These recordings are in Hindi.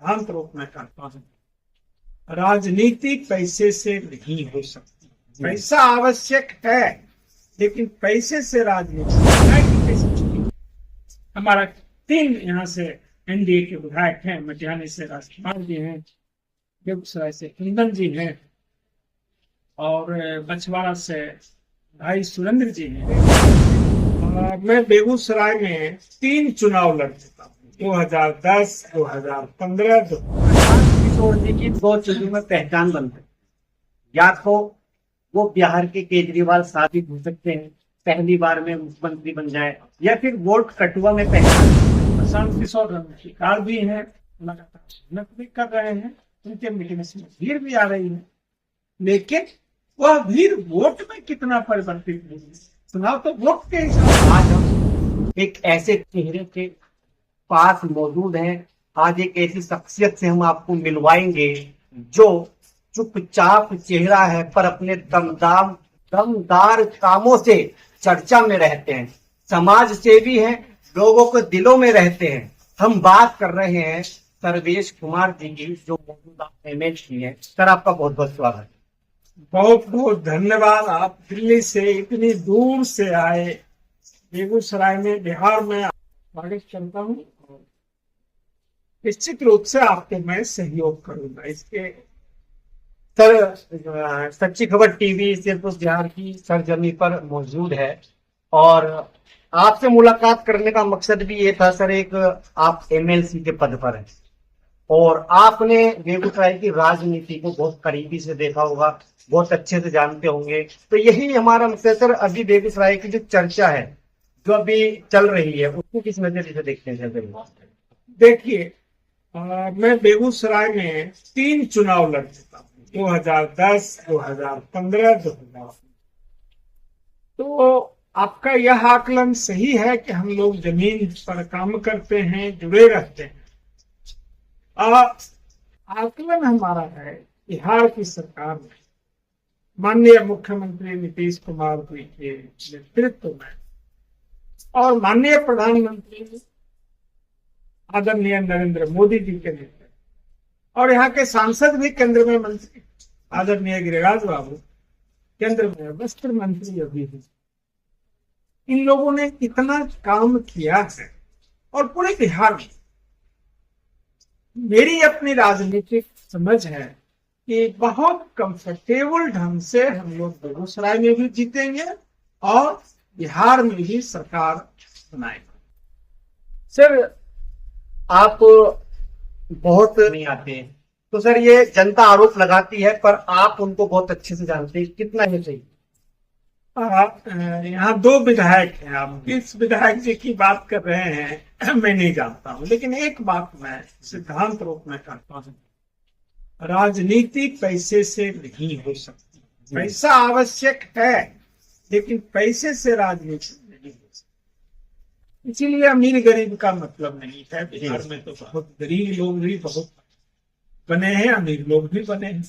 सिद्धांत रूप में करता हूँ, राजनीति पैसे से नहीं हो सकती। पैसा आवश्यक है, लेकिन पैसे से राजनीति कैसे चलेगी। हमारा 3 यहाँ से एनडीए के विधायक हैं। मटिहानी से राजकुमार जी हैं, बेगूसराय से कुंदन जी हैं, और बछवाड़ा से भाई सुरेंद्र जी हैं। मैं बेगूसराय में 3 चुनाव लड़ चुका हूँ, 2010, 2015, किशोर जी की 2 चीजों में पहचान बन गई। या तो वो बिहार के केजरीवाल साबित हो सकते हैं, पहली बार में मुख्यमंत्री बन जाए, या फिर वोट कटुआ में पहचान। प्रशांत किशोर रमशीकार भी हैं, लगातार मेहनत भी कर रहे हैं, उनके मीटिंग में भीड़ भी आ रही है, लेकिन वह भीड़ वोट में कितना परिवर्तित नहीं है। चुनाव तो वोट के हिसाब। आज हम एक ऐसे चेहरे के पास मौजूद हैं, आज एक ऐसी शख्सियत से हम आपको मिलवाएंगे जो चुपचाप चेहरा है पर अपने दमदार कामों से चर्चा में रहते हैं, समाज सेवी हैं, लोगों के दिलों में रहते हैं। हम बात कर रहे हैं सर्वेश कुमार जी की, जो मौजूदा एमएलसी हैं। सर, आपका बहुत बहुत स्वागत। बहुत बहुत धन्यवाद। आप दिल्ली से इतनी दूर से आए, बेगूसराय में, बिहार में स्वागत करता हूँ। निश्चित रूप से आपको मैं सहयोग करूंगा इसके। सर, सच्ची खबर टीवी सिर्फ बिहार की सरजमी पर मौजूद है, और आपसे मुलाकात करने का मकसद भी ये था सर। एक आप एमएलसी के पद पर हैं और आपने बेगूसराय की राजनीति को बहुत करीबी से देखा होगा, बहुत अच्छे से जानते होंगे। तो यही हमारा मकसद सर। अभी बेगूसराय की जो चर्चा है, जो अभी चल रही है, उसको किस नजरिए से देखते हैं सर? देखिए, मैं बेगूसराय में 3 चुनाव लड़ चुका हूँ, 2010, 2015, 2000। तो आपका यह आकलन सही है कि हम लोग जमीन पर काम करते हैं, जुड़े रहते हैं। आकलन हमारा है बिहार की सरकार में माननीय मुख्यमंत्री नीतीश कुमार जी के नेतृत्व में और माननीय प्रधानमंत्री आदरणीय नरेंद्र मोदी जी के नेतृत्व, और यहाँ के सांसद भी केंद्र में मंत्री आदरणीय गिरिराज बाबू, केंद्र में वस्त्र मंत्री अभी भी। इन लोगों ने इतना काम किया है, और पूरे बिहार में मेरी अपनी राजनीतिक समझ है कि बहुत कंफर्टेबल ढंग से हम लोग बेगूसराय में भी जीतेंगे और बिहार में भी सरकार बनाएंगे। सर, आप बहुत नहीं आते हैं, तो सर ये जनता आरोप लगाती है, पर आप उनको बहुत अच्छे से जानते हैं। कितना है सही? यहाँ 2 विधायक हैं, आप किस विधायक जी की बात कर रहे हैं मैं नहीं जानता हूँ, लेकिन एक बात मैं सिद्धांत रूप में करता हूँ, राजनीति पैसे से नहीं हो सकती। पैसा आवश्यक है, लेकिन पैसे से राजनीति नहीं हो सकती। इसीलिए अमीर गरीब का मतलब नहीं है। बिहार में तो बहुत गरीब लोग भी बहुत बने हैं, अमीर लोग भी बने हैं।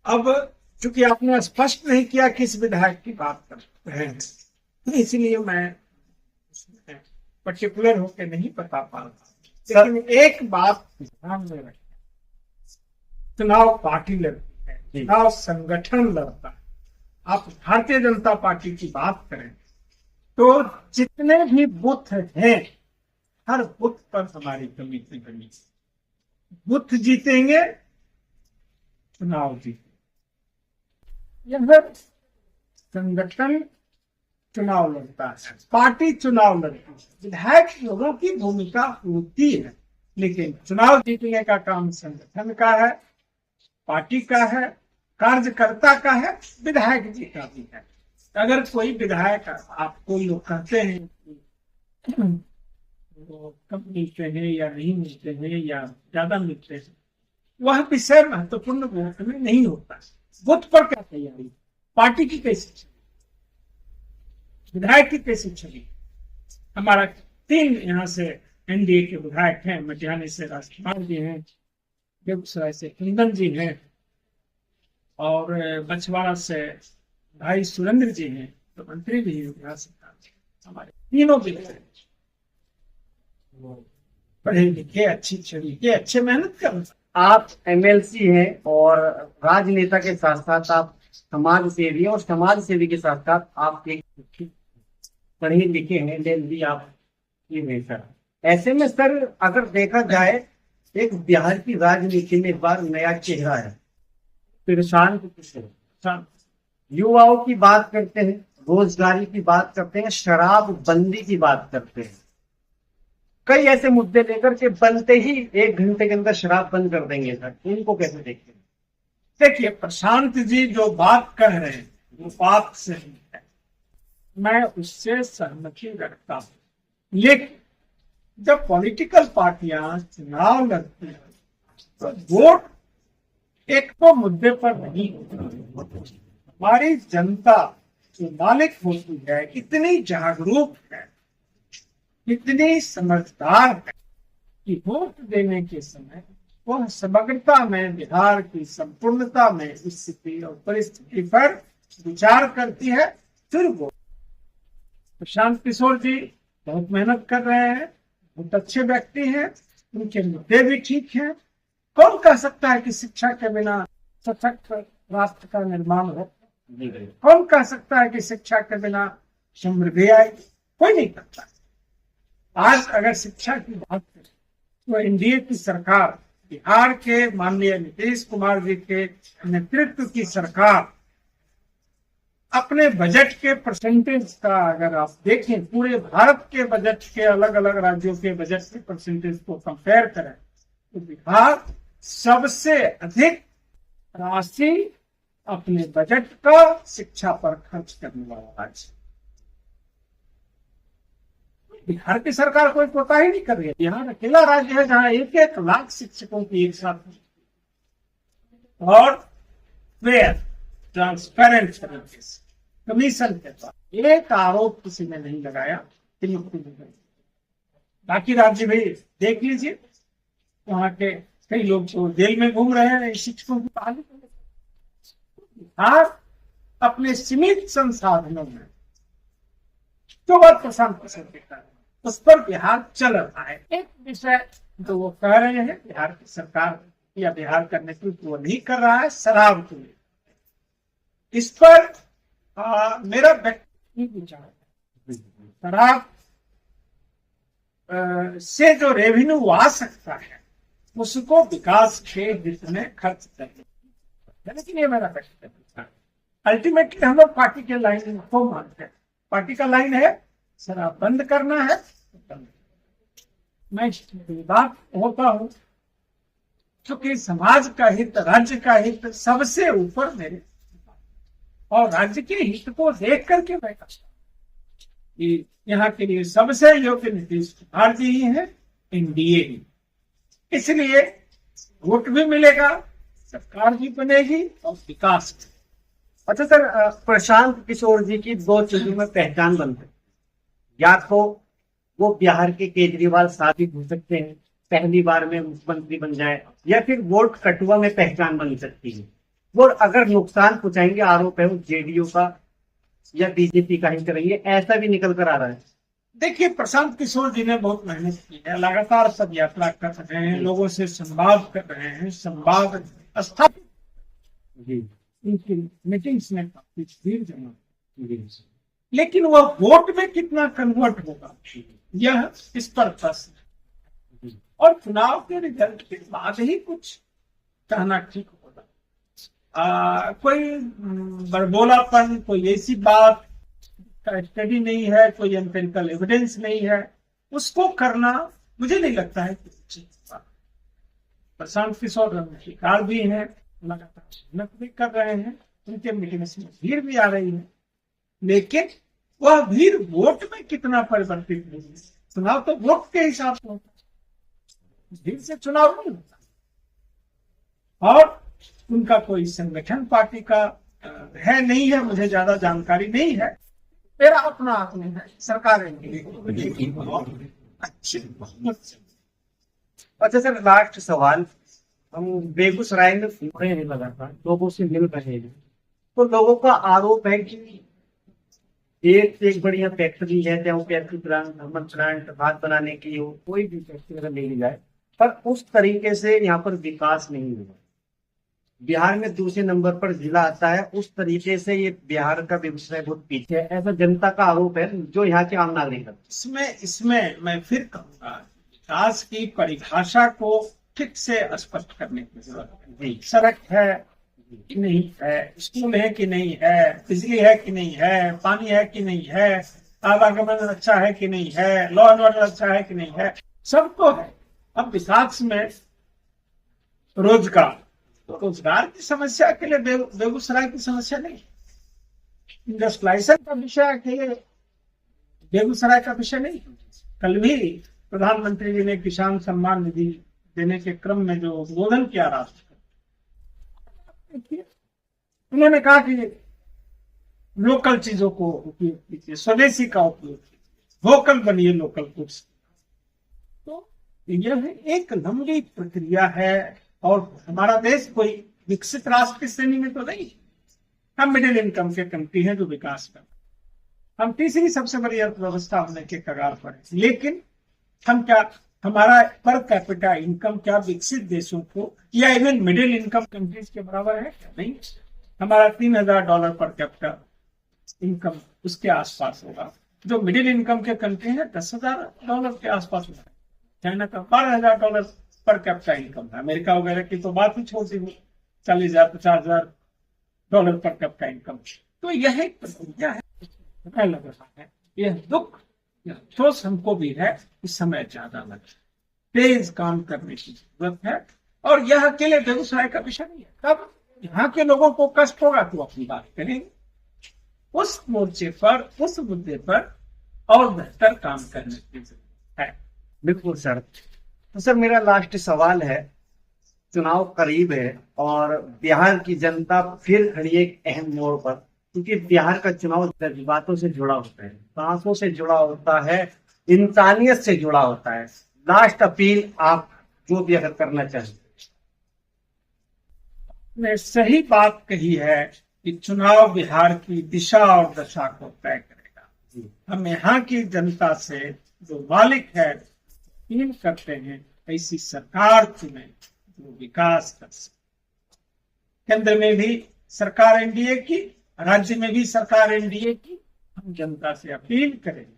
अब चूंकि आपने स्पष्ट नहीं किया किस विधायक की बात कर रहे हैं, इसलिए मैं पर्टिकुलर होकर नहीं बता पा रहा। लेकिन एक बात ध्यान में रखें, चुनाव पार्टी लड़ती है, चुनाव संगठन लड़ता है। आप भारतीय जनता पार्टी की बात करें तो जितने भी बूथ हैं, हर बूथ पर हमारी कमेटी बनी। बूथ जीतेंगे, चुनाव जीतेंगे। यह संगठन चुनाव लड़ता है, पार्टी चुनाव लड़ती है, विधायक लोगों की भूमिका होती है, लेकिन चुनाव जीतने का काम संगठन का है, पार्टी का है, कार्यकर्ता का है, विधायक जी का भी है। अगर कोई विधायक, आपको लोग कहते हैं वो कम मिलते हैं या नहीं मिलते हैं या ज्यादा मिलते हैं, वह विषय महत्वपूर्ण वोट में नहीं होता। बूथ पर क्या तैयारी, पार्टी की कैसी चली, विधायक की कैसी चली। हमारा 3 यहाँ से एनडीए के विधायक हैं। मटिहानी से राजकुमार जी हैं, बेगूसराय से कुंदन जी हैं, और बछवाड़ा से भाई सुरेंद्र जी हैं, तो मंत्री भी हैं बिहार सरकार। हमारे तीनों विधायक पढ़े लिखे, अच्छी छवि के, अच्छे मेहनत कर। आप एमएलसी हैं और राजनेता के साथ साथ आप समाज सेवी हैं, और समाज सेवी के साथ साथ आप एक पढ़े लिखे हैं, भी आप ये नहीं सर। ऐसे में सर अगर देखा जाए, एक बिहार की राजनीति में एक बार नया चेहरा है, प्रशांत किशोर। युवाओं की बात करते हैं, रोजगारी की बात करते हैं, शराबबंदी की बात करते हैं, कई ऐसे मुद्दे लेकर के बनते ही 1 घंटे के अंदर शराब बंद कर देंगे सर। इनको कैसे देखते हैं? देखिए, प्रशांत जी जो बात कह रहे हैं वो बात सही है, मैं उससे सहमति रखता हूं। लेकिन जब पॉलिटिकल पार्टियां चुनाव लड़ती हैं तो वोट एक तो मुद्दे पर नहीं होता। हमारी जनता जो मालिक होती है इतनी जागरूक है, इतनी समझदार है कि वोट देने के समय वह समग्रता में, बिहार की संपूर्णता में स्थिति और परिस्थिति पर विचार करती है, फिर वो। प्रशांत किशोर जी बहुत मेहनत कर रहे हैं, बहुत अच्छे व्यक्ति हैं, उनके मुद्दे भी ठीक हैं। कौन कह सकता है कि शिक्षा के बिना सशक्त राष्ट्र का निर्माण हो? कौन कह सकता है कि शिक्षा के बिना समृद्धि आएगी? कोई नहीं करता। आज अगर शिक्षा की बात करें तो एनडीए की सरकार, बिहार के माननीय नीतीश कुमार जी के नेतृत्व की सरकार अपने बजट के परसेंटेज का अगर आप देखें, पूरे भारत के बजट के, अलग अलग राज्यों के बजट के परसेंटेज को कंपेयर करें तो बिहार सबसे अधिक राशि अपने बजट का शिक्षा पर खर्च करने वाला राज्य। बिहार की सरकार कोई कोताही नहीं कर रही है। बिहार अकेला राज्य है जहां 1-1 लाख शिक्षकों की एक साथ और फेयर ट्रांसपेरेंट तरीके से कमीशन के साथ, एक आरोप किसी ने नहीं लगाया। बाकी राज्य भी देख लीजिए, वहां के कई लोग तो जेल में घूम रहे हैं शिक्षकों की बहाली। बिहार अपने सीमित संसाधनों में जो बात प्रशांत किशोर कहता है उस पर बिहार चल रहा है। एक विषय जो वो कह रहे हैं, बिहार की सरकार या बिहार का नेतृत्व वो नहीं कर रहा है, शराब को लेकर। इस पर मेरा व्यक्तिगत विचार है, शराब से जो रेवेन्यू आ सकता है उसको विकास के हित में खर्च करना, लेकिन ये मेरा व्यक्तिगत विचार। अल्टीमेटली हम लोग पार्टी के लाइन को मानते हैं। पार्टी का लाइन है शराब बंद करना है। मैं बात होता हूं क्योंकि समाज का हित, राज्य का हित सबसे ऊपर मेरे, और राज्य के हित को देख करके मैं कहता हूं कि यहाँ के लिए सबसे योग्य नीतीश कुमार जी ही है, एनडीए ही। इसलिए वोट भी मिलेगा, सरकार भी बनेगी और विकास भी। अच्छा सर, प्रशांत किशोर जी की 2 चीजों में पहचान बनती है, या तो वो बिहार के केजरीवाल साबित हो सकते हैं, पहली बार में मुख्यमंत्री बन जाए, या फिर वोट कटुआ में पहचान बन सकती है। वो अगर नुकसान पहुंचाएंगे, आरोप है वो जेडीयू का या बीजेपी का ही करेंगे, ऐसा भी निकल कर आ रहा है। देखिए, प्रशांत किशोर जी ने बहुत मेहनत की है, लगातार सब यात्रा कर रहे हैं, लोगों से संवाद कर रहे हैं, संवाद स्थापित जी, उनकी मीटिंग्स में काफी भीड़ जमा, लेकिन वह वोट में कितना कन्वर्ट होगा यह इस पर प्रश्न, और चुनाव के रिजल्ट के बाद ही कुछ कहना ठीक होगा। कोई बड़बोलापन, कोई ऐसी बात का स्टडी नहीं है, कोई एम्पिरिकल एविडेंस नहीं है, उसको करना मुझे नहीं लगता है कि अच्छी बात। प्रशांत किशोर शिकार भी हैं, लगातार मेहनत भी कर रहे हैं, उनके मीटिंग में भीड़ भी आ रही है, लेकिन वह भीड़ वोट में कितना परिवर्तित होगी? चुनाव तो वोट के हिसाब से होता है, भीड़ से चुनाव नहीं होता। और उनका कोई संगठन पार्टी का है नहीं है, मुझे ज्यादा जानकारी नहीं है, मेरा अपना आकलन है, सरकार अच्छे। अच्छा सर, लास्ट सवाल, हम बेगूसराय में घूम रहे हैं, लगातार लोगों से मिल रहे हैं, तो लोगों का आरोप है कि एक बढ़िया फैक्ट्री है, चाहे वो फैक्ट्री प्लांट, थर्मल प्लांट, भात बनाने की हो, कोई भी फैक्ट्री अगर ले ली जाए, पर उस तरीके से यहाँ पर विकास नहीं हुआ। बिहार में दूसरे नंबर पर जिला आता है, उस तरीके से ये बिहार का व्यवसाय बहुत पीछे है, ऐसा जनता का आरोप है जो यहाँ के आम नागरिक है। इसमें मैं फिर कहूंगा, विकास की परिभाषा को ठीक से स्पष्ट करने की जरूरत है। जी। सड़क है कि नहीं है, स्कूल है कि नहीं है, बिजली है कि नहीं है, पानी है कि नहीं है, आवागमन अच्छा है कि नहीं है, लॉ एंड ऑर्डर अच्छा है कि नहीं है, सब तो है। अब विकास में रोजगार की समस्या के लिए बेगूसराय की समस्या नहीं, इंडस्ट्रियलाइजेशन का विषय के लिए बेगूसराय का विषय नहीं। कल भी प्रधानमंत्री जी ने किसान सम्मान निधि देने के क्रम में जो उद्बोधन किया राष्ट्र, उन्होंने कहा कि लोकल चीजों को उपयोग कीजिए, स्वदेशी का उपयोग कीजिए, वोकल बनिए लोकल गुड्स। तो यह एक लंबी प्रक्रिया है और हमारा देश कोई विकसित राष्ट्र की श्रेणी में तो नहीं। हम मिडिल इनकम के कंट्री हैं जो विकास कर, हम तीसरी सबसे बड़ी अर्थव्यवस्था होने के कगार पर है, लेकिन हम क्या, हमारा पर कैपिटा इनकम क्या विकसित देशों को या इवन मिडिल इनकम कंट्रीज के बराबर है? नहीं। हमारा $3000 पर कैपिटा इनकम उसके आसपास होगा, जो मिडिल इनकम के कंट्री है $10,000 के आसपास होगा। चाइना का $12,000 पर कैपिटा इनकम है, अमेरिका वगैरह की तो बात ही छोड़ दी, $40,000-50,000 पर कैपिटा इनकम। तो यह एक प्रक्रिया है, लग रहा है यह दुख, यह अफसोस हमको भी है कि समय ज्यादा लगे, तेज काम करने की जरूरत है। और यह अकेले बेगूसराय का विषय नहीं है, तब यहाँ के लोगों को कष्ट होगा तो अपनी बात करेंगे, उस मोर्चे पर, उस मुद्दे पर और बेहतर काम करने की जरूरत है। बिल्कुल सर। तो सर मेरा लास्ट सवाल है, चुनाव करीब है और बिहार की जनता फिर खड़ी है एक अहम मोड़ पर, क्योंकि बिहार का चुनाव जज्बातों से जुड़ा होता है, सांसों से जुड़ा होता है, इंसानियत से जुड़ा होता है। लास्ट अपील आप जो भी अगर करना चाहें। ने सही बात कही है कि चुनाव बिहार की दिशा और दशा को तय करेगा। हम यहाँ की जनता से जो मालिक है अपील करते हैं, ऐसी सरकार चुने जो विकास कर सके। केंद्र में भी सरकार एनडीए की, राज्य में भी सरकार एनडीए की। हम जनता से अपील करेंगे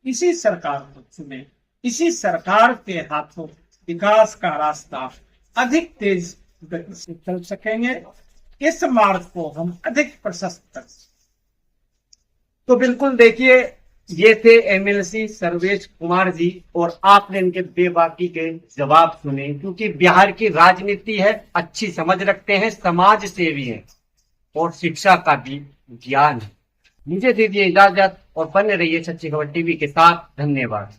इसी सरकार को चुने, इसी सरकार के हाथों विकास का रास्ता अधिक तेज गति से चल सकेंगे, इस मार्ग को हम अधिक प्रशस्त कर सकेंगे। तो बिल्कुल देखिए, ये थे एमएलसी सर्वेश कुमार जी और आपने इनके बेबाकी के जवाब सुने, क्योंकि बिहार की राजनीति है, अच्छी समझ रखते हैं, समाज सेवी हैं और शिक्षा का भी ज्ञान है। मुझे दीजिए इजाजत और बने रहिए सच्ची खबर टीवी के साथ। धन्यवाद।